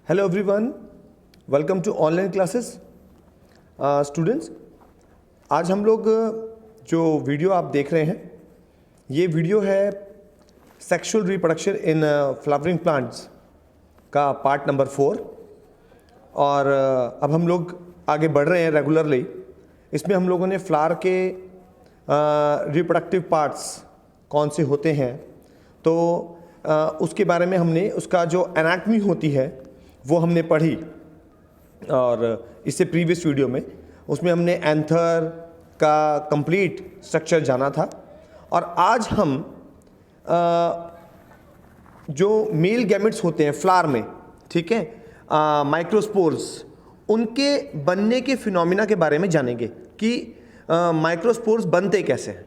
Hello everyone, welcome to online classes. Students, आज हम लोग जो वीडियो आप देख रहे हैं ये वीडियो है sexual reproduction in flowering plants का पार्ट नंबर 4। और अब हम लोग आगे बढ़ रहे हैं रेगुलरली। इसमें हम लोगों ने फ्लावर के रिप्रोडक्टिव पार्ट्स कौन से होते हैं तो उसके बारे में हमने उसका जो एनाटमी होती है वो हमने पढ़ी। और इससे प्रीवियस वीडियो में उसमें हमने एंथर का कंप्लीट स्ट्रक्चर जाना था। और आज हम जो मेल गैमेट्स होते हैं फ्लावर में, ठीक है, माइक्रोस्पोर्स, उनके बनने के फिनोमिना के बारे में जानेंगे कि माइक्रोस्पोर्स बनते कैसे हैं।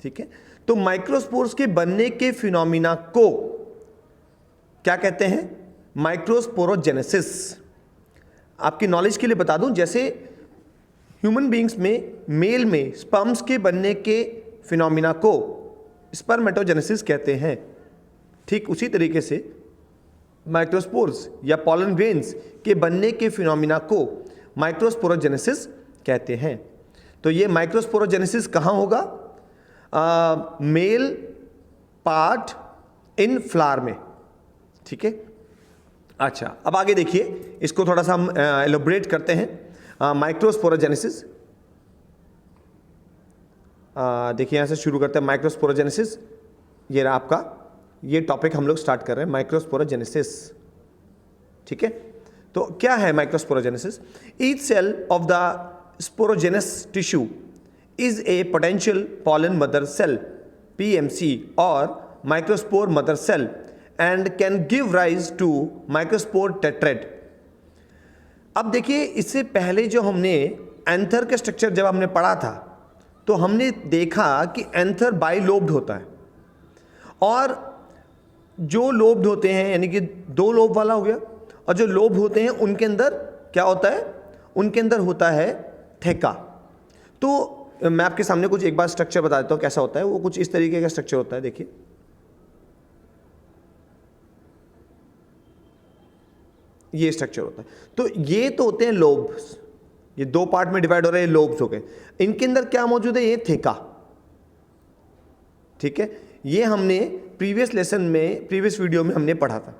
ठीक है, तो माइक्रोस्पोर्स के बनने के फिनोमिना को क्या कहते हैं? माइक्रोस्पोरोजेनेसिस। आपकी नॉलेज के लिए बता दूं, जैसे ह्यूमन बीइंग्स में मेल में स्पर्म्स के बनने के फिनोमिना को स्पर्मेटोजेनेसिस कहते हैं, ठीक उसी तरीके से माइक्रोस्पोर्स या पॉलन ग्रेन्स के बनने के फिनोमिना को माइक्रोस्पोरोजेनेसिस कहते हैं। तो ये माइक्रोस्पोरोजेनेसिस कहाँ होगा? मेल पार्ट इन फ्लावर में। ठीक है, अच्छा, अब आगे देखिए, इसको थोड़ा सा हम एलोबरेट करते हैं। माइक्रोस्पोरोजेनेसिस, देखिए यहाँ से शुरू करते हैं। माइक्रोस्पोरोजेनेसिस, ये रहा आपका, ये टॉपिक हम लोग स्टार्ट कर रहे हैं, माइक्रोस्पोरोजेनेसिस। ठीक है, तो क्या है microsporogenesis? Each cell of the sporogenous tissue is a potential pollen mother cell PMC or microspore mother cell and can give rise to microspore tetrad। अब देखिए, इससे पहले जो हमने एंथर के स्ट्रक्चर जब हमने पढ़ा था तो हमने देखा कि एंथर बाइलोब्ड होता है, और जो लोब्ड होते हैं यानी कि दो लोब वाला हो गया, और जो लोब होते हैं उनके अंदर क्या होता है? उनके अंदर होता है ठेका। तो मैं आपके सामने कुछ एक बार स्ट्रक्चर बता देता हूं कैसा होता है। वो कुछ इस तरीके का स्ट्रक्चर होता है। देखिए, ये स्ट्रक्चर होता है। तो ये तो होते हैं लोब्स, ये दो पार्ट में डिवाइड हो रहे हैं, लोब्स हो गए। इनके अंदर क्या मौजूद है? ये ठेका। ठीक है, ये हमने प्रीवियस लेसन में, प्रीवियस वीडियो में हमने पढ़ा था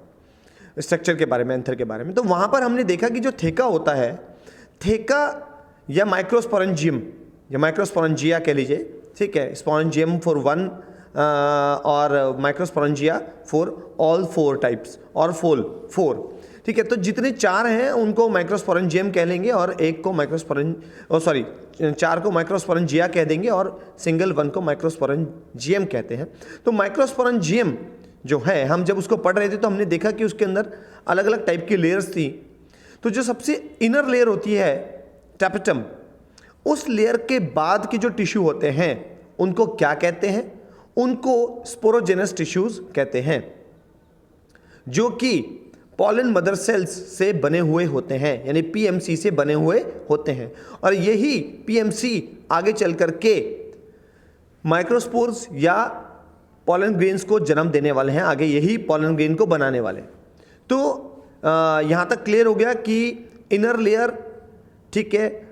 स्ट्रक्चर के बारे में, एंथर के बारे में। तो वहां पर हमने देखा कि जो ठेका होता है, ठेका या माइक्रोस्पोरेंजियम या माइक्रोस्पोरेंजिया कह लीजिए, ठीक है, स्पोरेंजियम फॉर वन और माइक्रोस्पोरेंजिया फॉर ऑल 4 टाइप्स और फोल 4। ठीक है, तो जितने 4 हैं उनको माइक्रोस्पोरेंजियम कह लेंगे, और एक को चार को माइक्रोस्पोरेंजिया कह देंगे, और सिंगल 1 को माइक्रोस्पोरेंजियम कहते हैं। तो माइक्रोस्पोरेंजियम जो है, हम जब उसको पढ़ रहे थे तो हमने देखा कि उसके अंदर अलग अलग टाइप की लेयर्स थी। तो जो सबसे इनर लेयर होती है टैपेटम, उस लेयर के बाद के जो टिश्यू होते हैं उनको क्या कहते हैं? उनको स्पोरोजेनस टिश्यूज कहते हैं, जो कि पॉलन मदर सेल्स से बने हुए होते हैं, यानी पीएमसी से बने हुए होते हैं। और यही पीएमसी आगे चल करके माइक्रोस्पोर्स या पॉलन ग्रेन्स को जन्म देने वाले हैं, आगे यही पॉलन ग्रेन को बनाने वाले। तो यहाँ तक क्लियर हो गया कि इनर लेयर, ठीक है,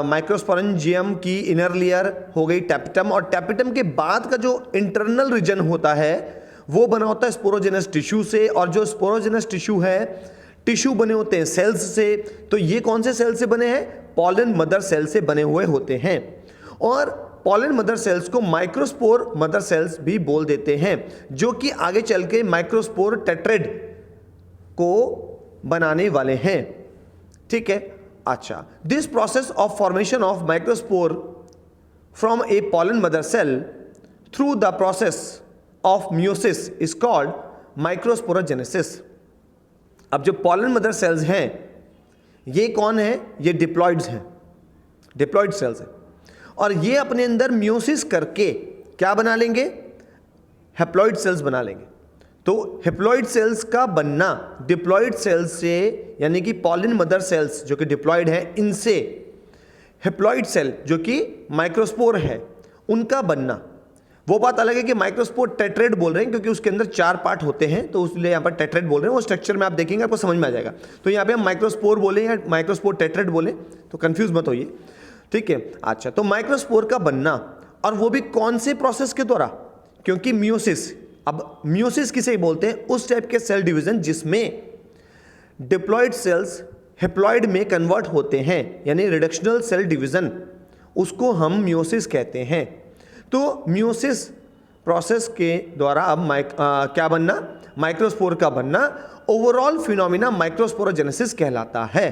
माइक्रोस्पोरेंजियम की इनर लेयर हो गई टैपेटम, और टैपेटम के बाद का जो इंटरनल रीजन होता है वो बना होता है स्पोरोजेनस टिश्यू से। और जो स्पोरोजेनस टिश्यू है, टिश्यू बने होते हैं सेल्स से। तो ये कौन से सेल से बने हैं? पॉलन मदर सेल से बने हुए होते हैं। और पॉलन मदर सेल्स को माइक्रोस्पोर मदर सेल्स भी बोल देते हैं, जो कि आगे चल के माइक्रोस्पोर टेट्रेड को बनाने वाले हैं। ठीक है, अच्छा, this process of formation of microspore from a pollen mother cell through the process of meiosis is called microsporogenesis. अब जो पॉलन मदर सेल्स हैं, ये कौन है? ये डिप्लॉइड्स हैं, डिप्लॉइड सेल्स हैं, और ये अपने अंदर मियोसिस करके क्या बना लेंगे? हैप्लॉइड सेल्स बना लेंगे। तो हैप्लॉइड सेल्स का बनना डिप्लॉइड सेल्स से, यानी कि पॉलन मदर सेल्स जो कि डिप्लॉइड है, इनसे हैप्लॉइड सेल जो कि माइक्रोस्पोर है, उनका बनना, वो बात अलग है कि माइक्रोस्पोर टेट्रेड बोल रहे हैं क्योंकि उसके अंदर 4 पार्ट होते हैं, तो इसलिए यहाँ पर टेट्रेड बोल रहे हैं। वो स्ट्रक्चर में आप देखेंगे आपको समझ में आ जाएगा। तो यहाँ पे हम माइक्रोस्पोर बोले या माइक्रोस्पोर टेट्रेड बोले तो कंफ्यूज मत होइए, ठीक है। अच्छा, तो माइक्रोस्पोर का बनना, और वो भी कौन से प्रोसेस के द्वारा, क्योंकि मियोसिस, अब मियोसिस किसे बोलते हैं, उस टाइप के सेल डिवीजन जिसमें डिप्लॉयड सेल्स हेप्लॉयड में कन्वर्ट होते हैं, यानी रिडक्शनल सेल डिवीजन, उसको हम मियोसिस कहते हैं। तो मियोसिस प्रोसेस के द्वारा अब क्या बनना, माइक्रोस्पोर का बनना, ओवरऑल फिनोमिना माइक्रोस्पोरोजेनेसिस कहलाता है,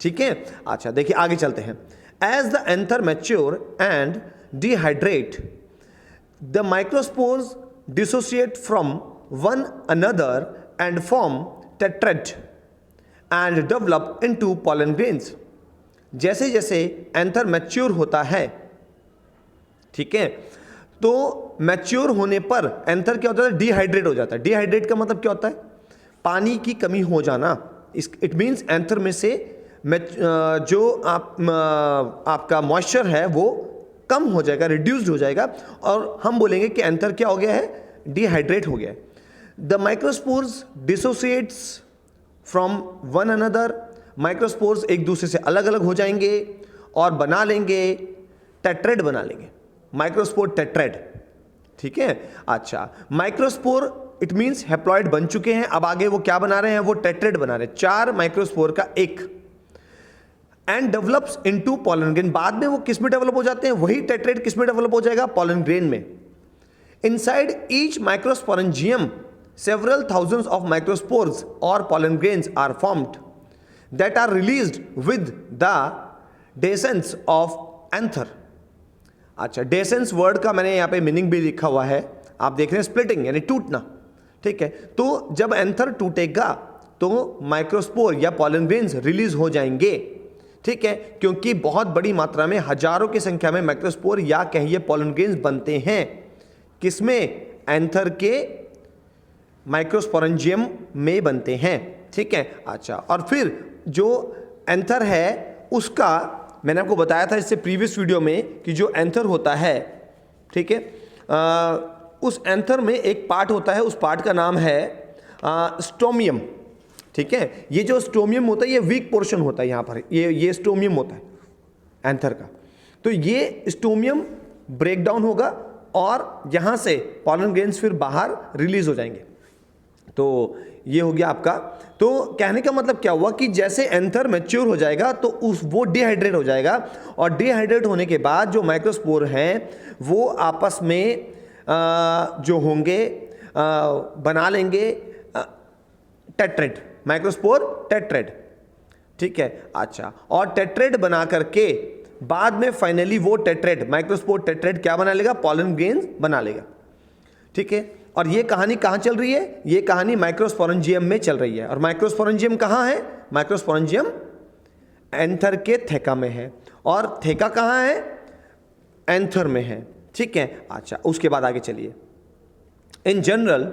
ठीक है। अच्छा, देखिए आगे चलते हैं। As the anther mature and dehydrate, the microspores dissociate from one another and form tetrad and develop into pollen grains. जैसे जैसे एंथर मैच्योर होता है, ठीक है, तो मैच्योर होने पर एंथर क्या होता है, डिहाइड्रेट हो जाता है। डिहाइड्रेट का मतलब क्या होता है, पानी की कमी हो जाना। इट मीन्स एंथर में से जो आपका मॉइस्चर है वो कम हो जाएगा, रिड्यूस्ड हो जाएगा, और हम बोलेंगे कि एंथर क्या हो गया है, डिहाइड्रेट हो गया है। The microspores dissociates from one another, microspores एक दूसरे से अलग अलग हो जाएंगे और बना लेंगे, टेट्रेड बना लेंगे, माइक्रोस्पोर टेट्रेड, ठीक है। अच्छा, माइक्रोस्पोर इट मींस हेप्लॉइड बन चुके हैं, अब आगे वो क्या बना रहे हैं, वो टेट्रेड बना रहे हैं, 4 माइक्रोस्पोर का एक, and develops into pollen grain. बाद में वो किस में डेवलप हो जाते हैं, वही टेट्रेड किस में डेवलप हो जाएगा, पॉलन ग्रेन में। Inside each microsporangium several thousands of microspores or pollen grains are formed that are released with the dehiscence of anther। अच्छा, dehiscence वर्ड का मैंने यहाँ पे मीनिंग भी लिखा हुआ है, आप देख रहे हैं, स्प्लिटिंग यानी टूटना, ठीक है। तो जब एंथर टूटेगा तो माइक्रोस्पोर या पॉलन ग्रेन्स रिलीज हो जाएंगे, ठीक है, क्योंकि बहुत बड़ी मात्रा में, हजारों की संख्या में माइक्रोस्पोर या कहिए पॉलन ग्रेन्स बनते हैं, किसमें, एंथर के माइक्रोस्पोरेंजियम में बनते हैं, ठीक है। अच्छा, और फिर जो एंथर है उसका मैंने आपको बताया था इससे प्रीवियस वीडियो में कि जो एंथर होता है, ठीक है, उस एंथर में एक पार्ट होता है, उस पार्ट का नाम है स्टोमियम, ठीक है। ये जो स्टोमियम होता है ये वीक पोर्शन होता है, यहाँ पर ये स्टोमियम होता है एंथर का। तो ये स्टोमियम ब्रेक डाउन होगा और यहाँ से पॉलन ग्रेन्स फिर बाहर रिलीज हो जाएंगे। तो ये हो गया आपका। तो कहने का मतलब क्या हुआ कि जैसे एंथर मैच्योर हो जाएगा तो वो डिहाइड्रेट हो जाएगा, और डिहाइड्रेट होने के बाद जो माइक्रोस्पोर हैं वो आपस में जो होंगे बना लेंगे टेट्रेड, माइक्रोस्पोर टेट्रेड, ठीक है। अच्छा, और टेट्रेड बना करके बाद में फाइनली वो टेट्रेड, माइक्रोस्पोर टेट्रेड क्या बना लेगा, पॉलन ग्रेन्स बना लेगा, ठीक है। और ये कहानी कहाँ चल रही है, ये कहानी माइक्रोस्पोरेंजियम में चल रही है। और माइक्रोस्पोरेंजियम कहाँ है, माइक्रोस्पोरेंजियम एंथर के थेका में है, और थेका कहाँ है, एंथर में है, ठीक है। अच्छा, उसके बाद आगे चलिए। In general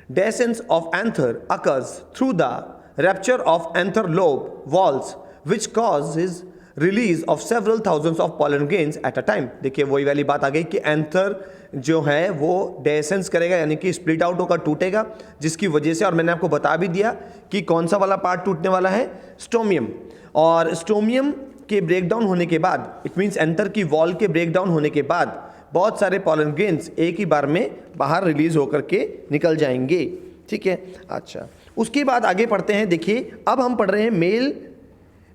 dehiscence of anther occurs through the rupture of anther lobe walls which causes release of several thousands of pollen grains at a time। देखिए वही वाली बात आ गई कि एंथर जो है वो dehiscence करेगा, यानी कि स्प्लिट आउट होकर टूटेगा, जिसकी वजह से, और मैंने आपको बता भी दिया कि कौन सा वाला पार्ट टूटने वाला है, स्टोमियम। और स्टोमियम के ब्रेकडाउन होने के बाद, इट मीन्स एंथर की वॉल के ब्रेकडाउन होने के बाद बहुत सारे पॉलन ग्रेन्स एक ही बार में बाहर रिलीज होकर के निकल जाएंगे, ठीक है। अच्छा, उसके बाद आगे पढ़ते हैं। देखिए अब हम पढ़ रहे हैं मेल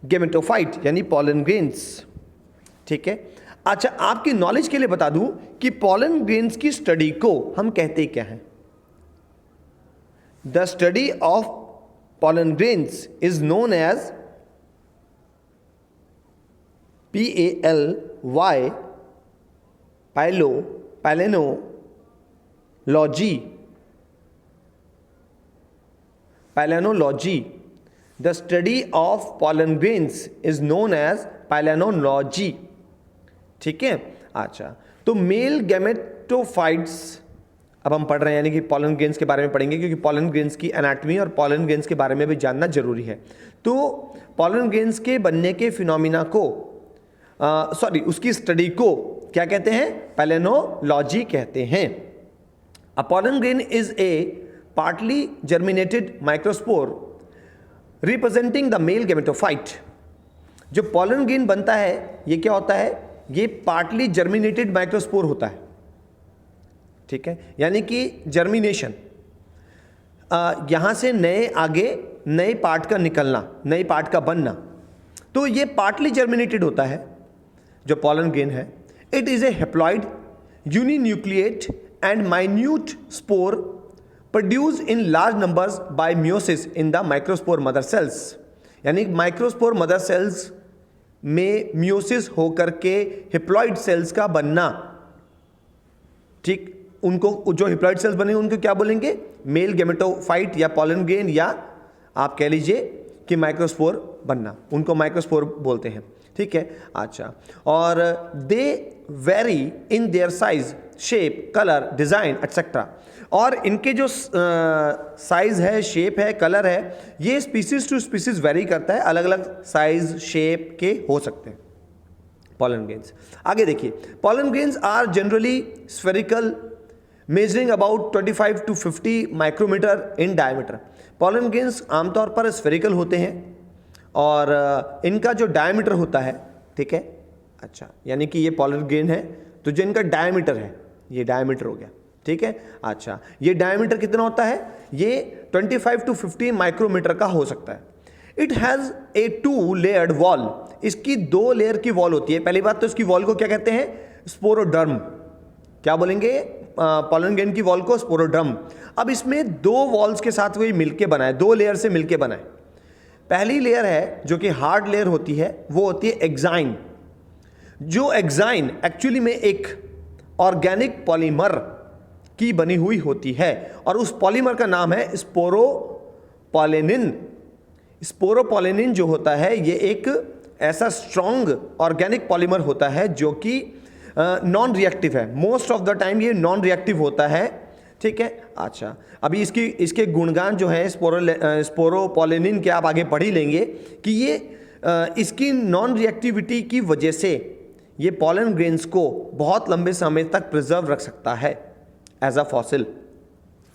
गेमेटोफाइट यानी पॉलन ग्रेन्स, ठीक है। अच्छा, आपकी नॉलेज के लिए बता दूं कि पॉलन ग्रेन्स की स्टडी को हम कहते क्या हैं। The study of pollen grains is known as PALY palynology। The study of pollen grains is known as palynology, ठीक है। अच्छा, तो मेल गैमेटोफाइट्स अब हम पढ़ रहे हैं, यानी कि पॉलन ग्रेन्स के बारे में पढ़ेंगे, क्योंकि पॉलन ग्रेन्स की एनाटॉमी और पॉलन ग्रेन्स के बारे में भी जानना जरूरी है। तो पॉलन ग्रेन्स के बनने के फिनोमिना को उसकी स्टडी को क्या कहते हैं? पैलिनोलॉजी कहते हैं। A pollen grain is a partly germinated microspore representing the male gametophyte. जो पॉलन ग्रेन बनता है ये क्या होता है? ये पार्टली जर्मिनेटेड माइक्रोस्पोर होता है, ठीक है, यानी कि जर्मिनेशन, यहां से नए पार्ट का निकलना, नए पार्ट का बनना, तो ये पार्टली जर्मिनेटेड होता है जो पॉलन ग्रेन है। It is a haploid uninucleate and minute spore produce in large numbers by meiosis in the microspore mother cells. यानी माइक्रोस्पोर मदर सेल्स में मियोसिस होकर के हिप्लॉइड सेल्स का बनना, ठीक, उनको जो हिप्लॉइड सेल्स बने उनको क्या बोलेंगे? मेल गैमेटोफाइट या पॉलन ग्रेन, या आप कह लीजिए कि माइक्रोस्पोर बनना, उनको माइक्रोस्पोर बोलते हैं, ठीक है। अच्छा, और they vary in their size, shape, colour, design etcetera. और इनके जो साइज है, शेप है, कलर है, ये स्पीसीज टू स्पीसीज वेरी करता है, अलग अलग साइज शेप के हो सकते हैं पॉलन ग्रेन्स। आगे देखिए, pollen grains are generally spherical measuring about 25 to 50 micrometre in diameter. Pollen grains आमतौर पर स्फेरिकल होते हैं और इनका जो डायमीटर होता है, ठीक है, अच्छा, यानी कि ये पॉलन ग्रेन है तो जो इनका डायमीटर है, ये डायमीटर हो गया, ठीक है। अच्छा, ये डायमीटर कितना होता है? ये 25 to 50 माइक्रोमीटर का हो सकता है। It has a 2 layered wall. इसकी 2 लेयर की वॉल होती है। पहली बात तो इसकी वॉल को क्या कहते हैं? स्पोरोडर्म। क्या बोलेंगे? पॉलन ग्रेन की वॉल को स्पोरोडर्म। अब इसमें 2 वॉल्स के साथ वही मिलके बना है, 2 लेयर से मिलके बना है। पहली लेयर है जो कि हार्ड लेयर होती है, वो होती है एक्साइन। जो एक्साइन एक्चुअली में एक ऑर्गेनिक पॉलीमर की बनी हुई होती है और उस पॉलीमर का नाम है स्पोरोपोलेनिन। स्पोरोपोलेनिन जो होता है ये एक ऐसा स्ट्रॉन्ग ऑर्गेनिक पॉलीमर होता है जो कि नॉन रिएक्टिव है। मोस्ट ऑफ द टाइम ये नॉन रिएक्टिव होता है, ठीक है। अच्छा, अभी इसके गुणगान जो है स्पोरोपोलेनिन के आप आगे पढ़ ही लेंगे कि ये इसकी नॉन रिएक्टिविटी की वजह से ये पॉलन ग्रेन्स को बहुत लंबे समय तक प्रिजर्व रख सकता है एज अ फॉसिल,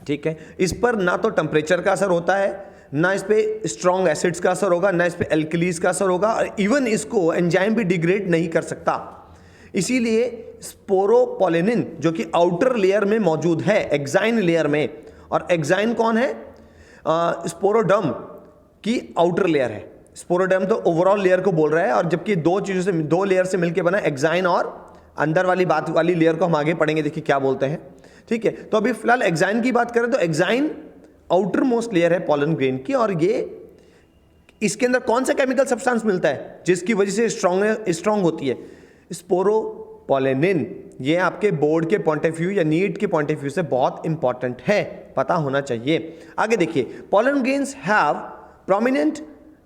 ठीक है। इस पर ना तो टेम्परेचर का असर होता है, ना इस पे स्ट्रॉन्ग एसिड्स का असर होगा, ना इस पे एल्कलीज का असर होगा, और इवन इसको एंजाइम भी डिग्रेड नहीं कर सकता। इसीलिए स्पोरोपोलेनिन जो कि आउटर लेयर में मौजूद है, एक्साइन लेयर में, और एक्साइन कौन है? स्पोरोडर्म की आउटर लेयर है। स्पोरोडर्म तो ओवरऑल लेयर को बोल रहा है, और जबकि 2 चीज़ों से, 2 लेयर से मिलकर बना एक्साइन, और अंदर वाली बात वाली लेयर को हम आगे पढ़ेंगे, देखिए क्या बोलते हैं, ठीक है। तो अभी फिलहाल एक्साइन की बात करें तो एक्साइन आउटर मोस्ट लेयर है पॉलन ग्रेन की, और ये इसके अंदर कौन सा केमिकल सब्सटेंस मिलता है जिसकी वजह से स्ट्रॉन्ग होती है? स्पोरोपोलेनिन। ये आपके बोर्ड के पॉइंट ऑफ व्यू या नीट के पॉइंट ऑफ व्यू से बहुत इंपॉर्टेंट है, पता होना चाहिए। आगे देखिए, pollen grains have prominent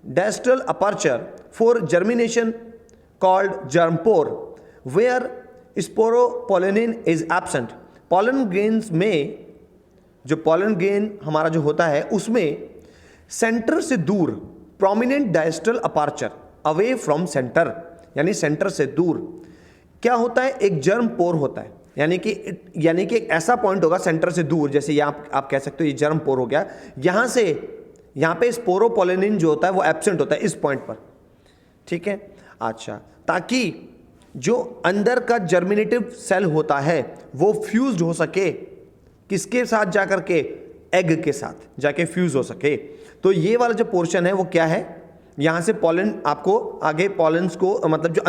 distal aperture for germination called germpore where sporopollenin is absent. Pollen grains में, जो पॉलन ग्रेन हमारा जो होता है उसमें सेंटर से दूर prominent distal aperture away from centre, यानी सेंटर से दूर क्या होता है? एक जर्म पोर होता है, यानी कि एक ऐसा पॉइंट होगा सेंटर से दूर, जैसे यहाँ आप कह सकते हो ये जर्म पोर हो गया, यहाँ पे स्पोरोपोलेनिन जो होता है वो एब्सेंट होता है इस पॉइंट पर, ठीक है। अच्छा, ताकि जो अंदर का जर्मिनेटिव सेल होता है वो फ्यूज्ड हो सके, किसके साथ जाकर के? एग के साथ जाके फ्यूज हो सके। तो ये वाला जो पोर्शन है वो क्या है? यहाँ से पॉलन आपको आगे पॉलन्स को, मतलब जो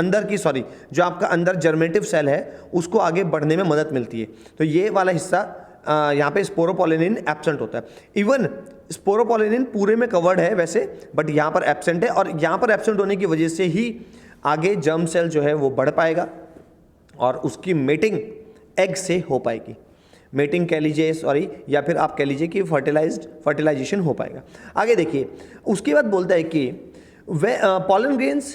आपका अंदर जर्मिनेटिव सेल है उसको आगे बढ़ने में मदद मिलती है। तो ये वाला हिस्सा यहाँ पे स्पोरोपोलेनिन एब्सेंट होता है। इवन स्पोरोपोलेनिन पूरे में कवर्ड है वैसे, बट यहाँ पर एब्सेंट है, और यहाँ पर एब्सेंट होने की वजह से ही आगे जर्म सेल जो है वो बढ़ पाएगा और उसकी मेटिंग एग से हो पाएगी। मेटिंग कह लीजिए, सॉरी, या फिर आप कह लीजिए कि फर्टिलाइजेशन हो पाएगा। आगे देखिए, उसके बाद बोलता है कि pollen grains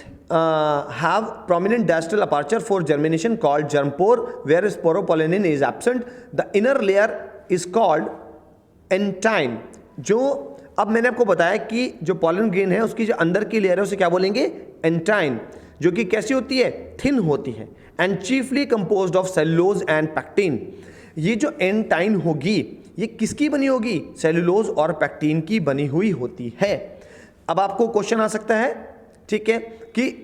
have prominent distal aperture for germination called germ pore where sporopollenin is absent. The inner layer is called entine. जो अब मैंने आपको बताया कि जो pollen grain है उसकी जो अंदर की लेयर है उसे क्या बोलेंगे? एंटाइन, जो कि कैसी होती है? थिन होती है। And chiefly composed of cellulose and pectin. ये जो एंटाइन होगी ये किसकी बनी होगी? सेलुलोज और पैक्टिन की बनी हुई होती है। अब आपको क्वेश्चन आ सकता है, ठीक है, कि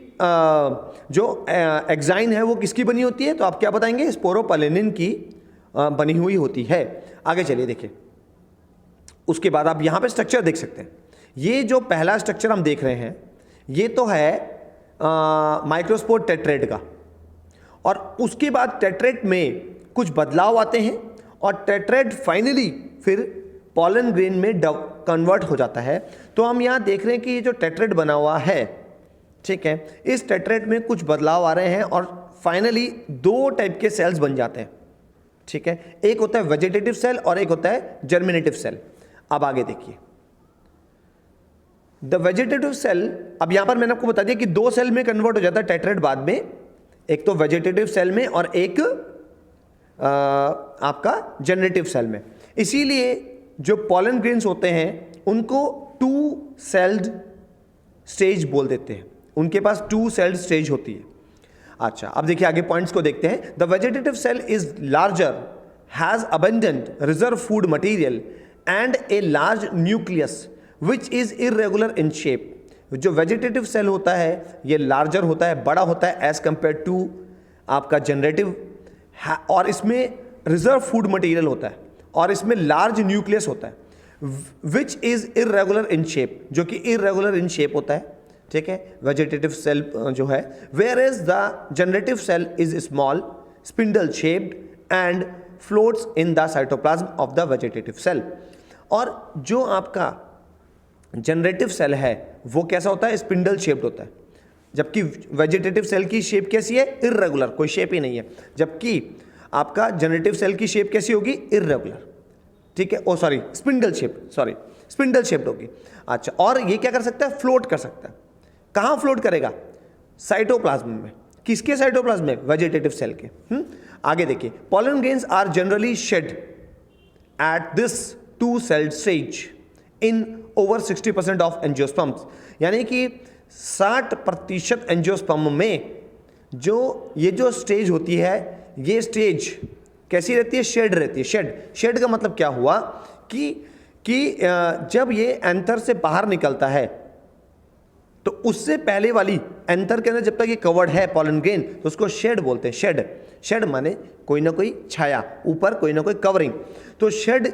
जो एक्साइन है वो किसकी बनी होती है? तो आप क्या बताएंगे? स्पोरोपोलिनिन की बनी हुई होती है। आगे चलिए देखिए, उसके बाद आप यहां पे स्ट्रक्चर देख सकते हैं। ये जो पहला स्ट्रक्चर हम देख रहे हैं ये तो है माइक्रोस्पोर टेट्रेट का, और उसके बाद टेट्रेट में कुछ बदलाव आते हैं और टेट्रेट फाइनली फिर पॉलन ग्रेन में कन्वर्ट हो जाता है। तो हम यहाँ देख रहे हैं कि ये जो टेट्रेट बना हुआ है, ठीक है, इस टेट्रेट में कुछ बदलाव आ रहे हैं और फाइनली दो टाइप के सेल्स बन जाते हैं, ठीक है। एक होता है वेजिटेटिव सेल और एक होता है जर्मिनेटिव सेल। अब आगे देखिए, द वेजिटेटिव सेल, अब यहां पर मैंने आपको बता दिया कि दो सेल में कन्वर्ट हो जाता है टेट्रेट बाद में, एक तो वेजिटेटिव सेल में और एक आपका जनरेटिव सेल में। इसीलिए जो पॉलन ग्रेन्स होते हैं उनको टू सेल्ड स्टेज बोल देते हैं, उनके पास टू सेल्ड स्टेज होती है। अच्छा, अब देखिए आगे पॉइंट्स को देखते हैं। The vegetative cell is larger, has abundant reserve food material and a large nucleus which is irregular in shape. जो वेजिटेटिव सेल होता है ये लार्जर होता है, बड़ा होता है एज कंपेयर टू आपका जनरेटिव, और इसमें रिजर्व फूड मटेरियल होता है और इसमें लार्ज न्यूक्लियस होता है, विच इज इरेगुलर इन शेप, जो कि इरेगुलर इन शेप होता है, ठीक है, वेजिटेटिव सेल जो है। Where is the generative cell is small spindle shaped and floats in the cytoplasm of the vegetative cell. और जो आपका जनरेटिव सेल है वो कैसा होता है? स्पिंडल शेप्ड होता है, जबकि वेजिटेटिव सेल की शेप कैसी है? इर्रेगुलर, कोई शेप ही नहीं है। जबकि आपका जनरेटिव सेल की शेप कैसी होगी? इर्रेगुलर, ठीक है, oh sorry spindle shape, sorry spindle shaped होगी। अच्छा, और ये क्या कर सकता है? फ्लोट कर सकता है। कहाँ फ्लोट करेगा? साइटोप्लाज्म में। किसके साइटोप्लाज्म में? वेजिटेटिव सेल के। आगे देखिए, pollen grains are generally shed at this two celled stage in over 60% of angiosperms. यानी कि 60% एंजियोस्पर्म में जो ये जो स्टेज होती है, ये स्टेज कैसी रहती है? शेड रहती है। शेड का मतलब क्या हुआ कि जब ये एंथर से बाहर निकलता है तो उससे पहले वाली एंथर के अंदर जब तक ये कवर्ड है पॉलन ग्रेन तो उसको शेड बोलते हैं। शेड माने कोई ना कोई छाया, ऊपर कोई ना कोई कवरिंग। तो शेड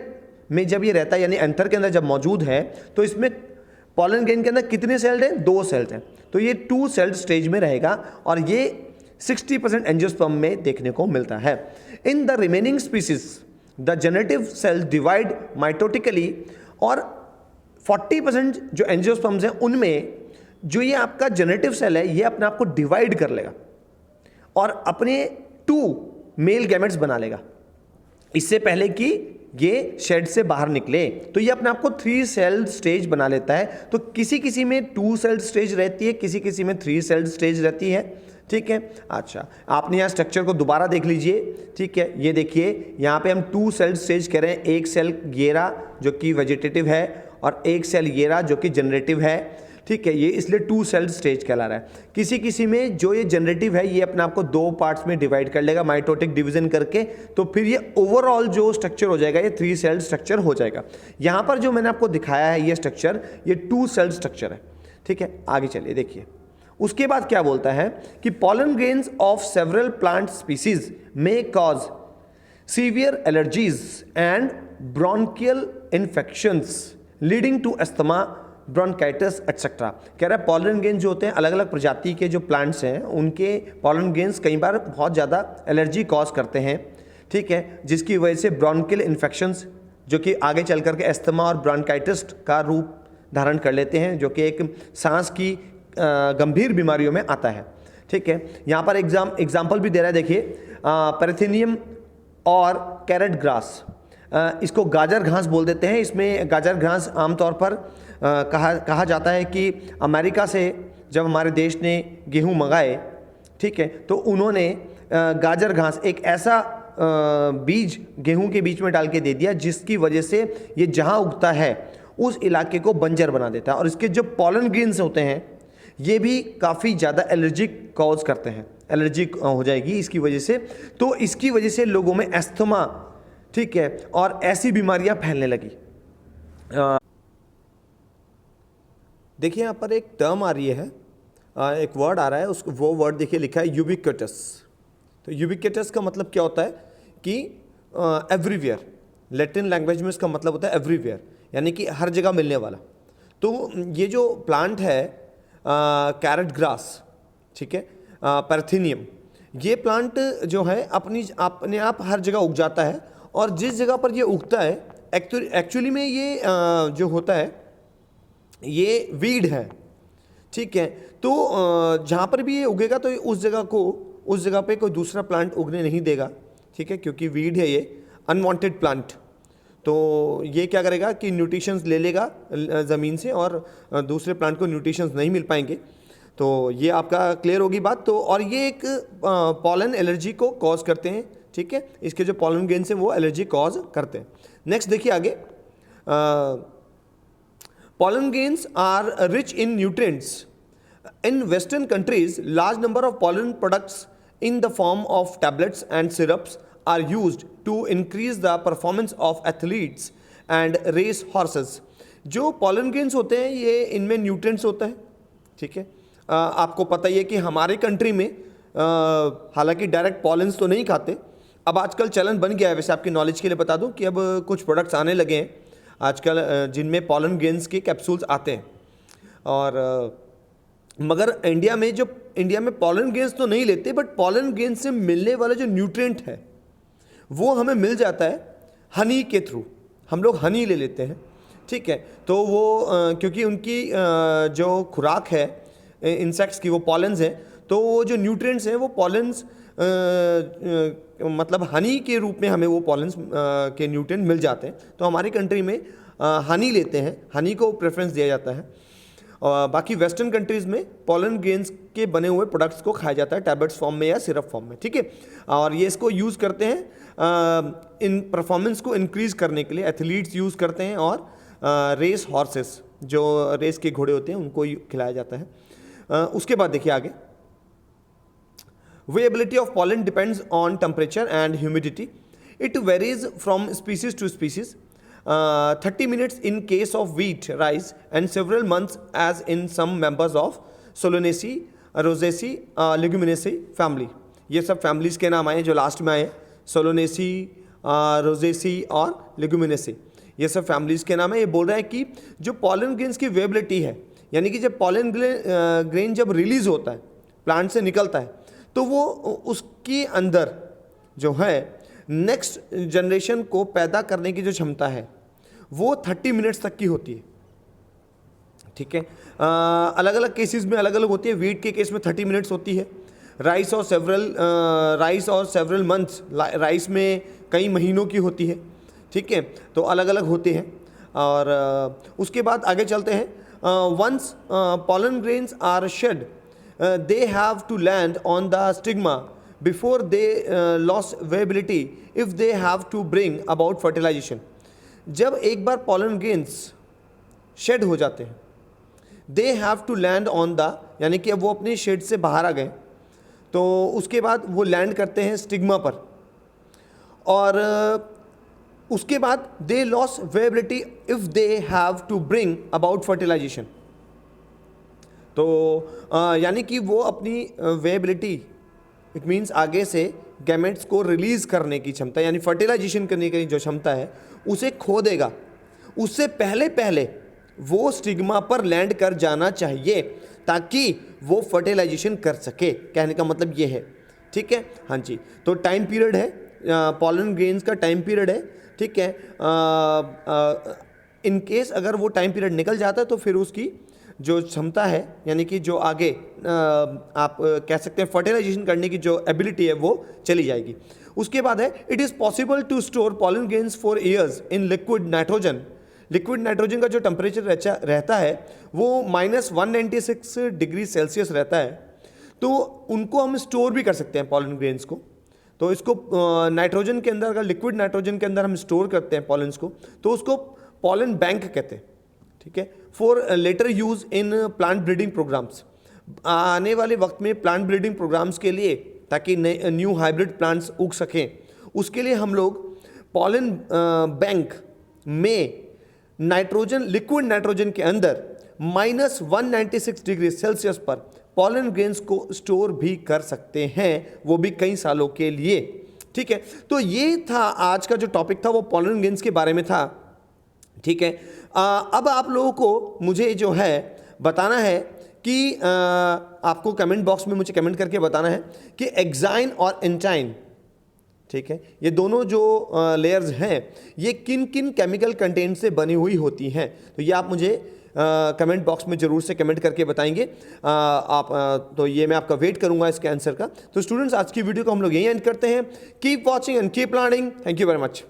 में जब ये रहता है, यानी एंथर के अंदर जब मौजूद है, तो इसमें पॉलन ग्रेन के अंदर कितने सेल्स हैं? 2 सेल्स हैं। तो ये 2 सेल्ड स्टेज में रहेगा और ये 60% एंजियोस्पर्म में देखने को मिलता है। In the remaining species the generative cell divide mitotically, और 40% जो एंजियोस्पर्म्स हैं उनमें जो ये आपका जनरेटिव सेल है ये अपने आप को डिवाइड कर लेगा और अपने 2 मेल गैमेट्स बना लेगा, इससे पहले कि ये शेड से बाहर निकले। तो ये अपने आप को 3 सेल्ड स्टेज बना लेता है। तो किसी किसी में 2 सेल्ड स्टेज रहती है, किसी किसी में 3 सेल्ड स्टेज रहती है, ठीक है। अच्छा, आपने यहाँ स्ट्रक्चर को दोबारा देख लीजिए, ठीक है। ये देखिए यहाँ पे हम 2 सेल्ड स्टेज कह रहे हैं, एक सेल घेरा जो कि वेजिटेटिव है और एक सेल घेरा जो कि जनरेटिव है, ठीक है। ये इसलिए 2 सेल्ड स्टेज कहला रहा है। किसी किसी में जो ये जनरेटिव है ये अपने आप को 2 पार्ट्स में डिवाइड कर लेगा माइटोटिक डिवीजन करके, तो फिर ये ओवरऑल जो स्ट्रक्चर हो जाएगा ये 3 सेल्ड स्ट्रक्चर हो जाएगा। यहाँ पर जो मैंने आपको दिखाया है ये स्ट्रक्चर, ये 2 सेल्ड स्ट्रक्चर है, ठीक है। आगे चलिए देखिए, उसके बाद क्या बोलता है कि pollen grains of several plant species may cause severe allergies and bronchial infections leading to asthma, bronchitis etcetera. कह रहा है पॉलन ग्रेन्स जो होते हैं, अलग अलग प्रजाति के जो प्लांट्स हैं उनके पॉलन ग्रेन्स कई बार बहुत ज़्यादा एलर्जी कॉज करते हैं, ठीक है, जिसकी वजह से ब्रोंकियल इन्फेक्शंस जो कि आगे चल करके अस्थमा और ब्रोंकाइटिस का रूप धारण कर लेते हैं, जो कि एक सांस की गंभीर बीमारियों में आता है, ठीक है। यहाँ पर एग्जाम्पल भी दे रहा है, देखिए पैरेथेनियम और कैरेट ग्रास, इसको गाजर घास बोल देते हैं। इसमें गाजर घास आमतौर पर कहा जाता है कि अमेरिका से जब हमारे देश ने गेहूं मंगाए, ठीक है, तो उन्होंने गाजर घास एक ऐसा बीज गेहूं के बीच में डाल के दे दिया जिसकी वजह से ये जहां उगता है उस इलाके को बंजर बना देता है। और इसके जो पॉलन ग्रेन्स होते हैं ये भी काफ़ी ज़्यादा एलर्जिक कॉज करते हैं, एलर्जी हो जाएगी इसकी वजह से। तो इसकी वजह से लोगों में एस्थमा, ठीक है, और ऐसी बीमारियां फैलने लगी। देखिए यहाँ पर एक टर्म आ रही है, एक वर्ड आ रहा है, उसको वो वर्ड देखिए लिखा है यूबिक्विटस। तो यूबिक्विटस का मतलब क्या होता है कि एवरीवेयर, लैटिन लैंग्वेज में इसका मतलब होता है एवरीवेयर, यानी कि हर जगह मिलने वाला। तो ये जो प्लांट है कैरेट ग्रास, ठीक है, पैरथेनियम, ये प्लांट जो है अपने आप हर जगह उग जाता है। और जिस जगह पर ये उगता है एक्चुअली में ये जो होता है ये वीड है, ठीक है। तो जहाँ पर भी ये उगेगा तो उस जगह पे कोई दूसरा प्लांट उगने नहीं देगा, ठीक है, क्योंकि वीड है ये, अनवांटेड प्लांट। तो ये क्या करेगा कि न्यूट्रिशंस ले लेगा ज़मीन से और दूसरे प्लांट को न्यूट्रिशंस नहीं मिल पाएंगे। तो ये आपका क्लियर होगी बात। तो और ये एक पॉलन एलर्जी को कॉज करते हैं, ठीक है, इसके जो पॉलन ग्रेन्स हैं वो एलर्जी कॉज करते हैं। नेक्स्ट देखिए आगे, pollen grains are rich in nutrients. In Western countries, large number of pollen products in the form of tablets and syrups are used to increase the performance of athletes and race horses. जो pollen grains होते हैं ये इनमें nutrients होता है, ठीक है। आपको पता ही है कि हमारे कंट्री में हालांकि डायरेक्ट पॉलेंस तो नहीं खाते, अब आजकल चलन बन गया है। वैसे आपकी नॉलेज के लिए बता दूं कि अब कुछ प्रोडक्ट्स आने लगे हैं आजकल जिनमें पॉलन ग्रेन्स के कैप्सूल्स आते हैं। और मगर इंडिया में पॉलन ग्रेन्स तो नहीं लेते, बट पॉलन ग्रेन्स से मिलने वाला जो न्यूट्रिएंट है वो हमें मिल जाता है हनी के थ्रू। हम लोग हनी ले लेते हैं, ठीक है। तो वो क्योंकि उनकी जो खुराक है इंसेक्ट्स की वो पॉलन्स हैं, तो वो जो न्यूट्रिएंट्स हैं वो पॉलन्स मतलब हनी के रूप में हमें वो पॉलन्स के न्यूट्रिएंट मिल जाते हैं। तो हमारी कंट्री में हनी लेते हैं, हनी को प्रेफरेंस दिया जाता है। और बाकी वेस्टर्न कंट्रीज़ में पॉलन ग्रेन्स के बने हुए प्रोडक्ट्स को खाया जाता है टैबलेट्स फॉर्म में या सिरप फॉर्म में, ठीक है। और ये इसको यूज़ करते हैं इन परफॉर्मेंस को इंक्रीज़ करने के लिए, एथलीट्स यूज़ करते हैं, और रेस हॉर्सेस जो रेस के घोड़े होते हैं उनको खिलाया जाता है। उसके बाद देखिए आगे, Viability of pollen depends on temperature and humidity. It varies from species to species. 30 minutes in case of wheat, rice, and several months as in some members of Solanaceae, Rosaceae, Leguminaceae family. ये सब families के नाम आए जो last में आए, सोलोनेसी, Rosaceae और Leguminosae, ये सब फैमिलीज के नाम है। ये बोल रहा है कि जो पॉलन ग्रेन्स की वेबिलिटी है, यानी कि जब पॉलन ग्रेन जब रिलीज होता है, प्लांट से निकलता है, तो वो उसके अंदर जो है नेक्स्ट जनरेशन को पैदा करने की जो क्षमता है वो 30 मिनट्स तक की होती है, ठीक है। अलग अलग केसेस में अलग अलग होती है। वीट के केस में 30 मिनट्स होती है, राइस और सेवरल मंथ्स, राइस में कई महीनों की होती है, ठीक है। तो अलग अलग होते हैं। और उसके बाद आगे चलते हैं। Once pollen grains are shed, they have to land on the stigma before they lose viability if they have to bring about fertilization. जब एक बार pollen grains shed हो जाते हैं, they have to land on the, यानी कि अब वो अपने शेड से बाहर आ गए, तो उसके बाद वो लैंड करते हैं स्टिग्मा पर, और उसके बाद they lose viability if they have to bring about fertilization. तो यानी कि वो अपनी वेबिलिटी, इट मीन्स आगे से गैमेट्स को रिलीज़ करने की क्षमता, यानी फर्टिलाइजेशन करने की जो क्षमता है उसे खो देगा। उससे पहले वो स्टिग्मा पर लैंड कर जाना चाहिए ताकि वो फर्टिलाइजेशन कर सके। कहने का मतलब ये है, ठीक है। हाँ जी, तो टाइम पीरियड है, पॉलन ग्रेन्स का टाइम पीरियड है, ठीक है। इन केस अगर वो टाइम पीरियड निकल जाता है तो फिर उसकी जो क्षमता है, यानी कि जो आगे आप कह सकते हैं फर्टिलाइजेशन करने की जो एबिलिटी है वो चली जाएगी। उसके बाद है it is possible to store pollen grains for years in liquid nitrogen. Liquid nitrogen का जो टेम्परेचर रहता है वो -196 डिग्री सेल्सियस रहता है, तो उनको हम स्टोर भी कर सकते हैं पॉलन ग्रेन्स को। तो इसको नाइट्रोजन के अंदर, अगर लिक्विड नाइट्रोजन के अंदर हम स्टोर करते हैं पॉलन्स को, तो उसको पॉलन बैंक कहते हैं, ठीक है। For later use in plant breeding programmes. आने वाले वक्त में प्लांट ब्रीडिंग प्रोग्राम्स के लिए, ताकि न्यू हाइब्रिड प्लांट्स उग सकें, उसके लिए हम लोग पॉलन बैंक में नाइट्रोजन, लिक्विड नाइट्रोजन के अंदर -196 डिग्री सेल्सियस पर पॉलन ग्रेन्स को स्टोर भी कर सकते हैं, वो भी कई सालों के लिए। ठीक है, तो ये था आज का जो टॉपिक था, वो पॉलन ग्रेन्स के बारे में था। ठीक है, अब आप लोगों को मुझे जो है बताना है कि आपको कमेंट बॉक्स में मुझे कमेंट करके बताना है कि एक्साइन और एंटाइन, ठीक है, ये दोनों जो लेयर्स हैं ये किन किन केमिकल कंटेंट से बनी हुई होती हैं। तो ये आप मुझे कमेंट बॉक्स में ज़रूर से कमेंट करके बताएंगे। तो ये मैं आपका वेट करूंगा इसके आंसर का। तो स्टूडेंट्स, आज की वीडियो को हम लोग यहीं एंड करते हैं। Keep watching and keep learning. Thank you very much.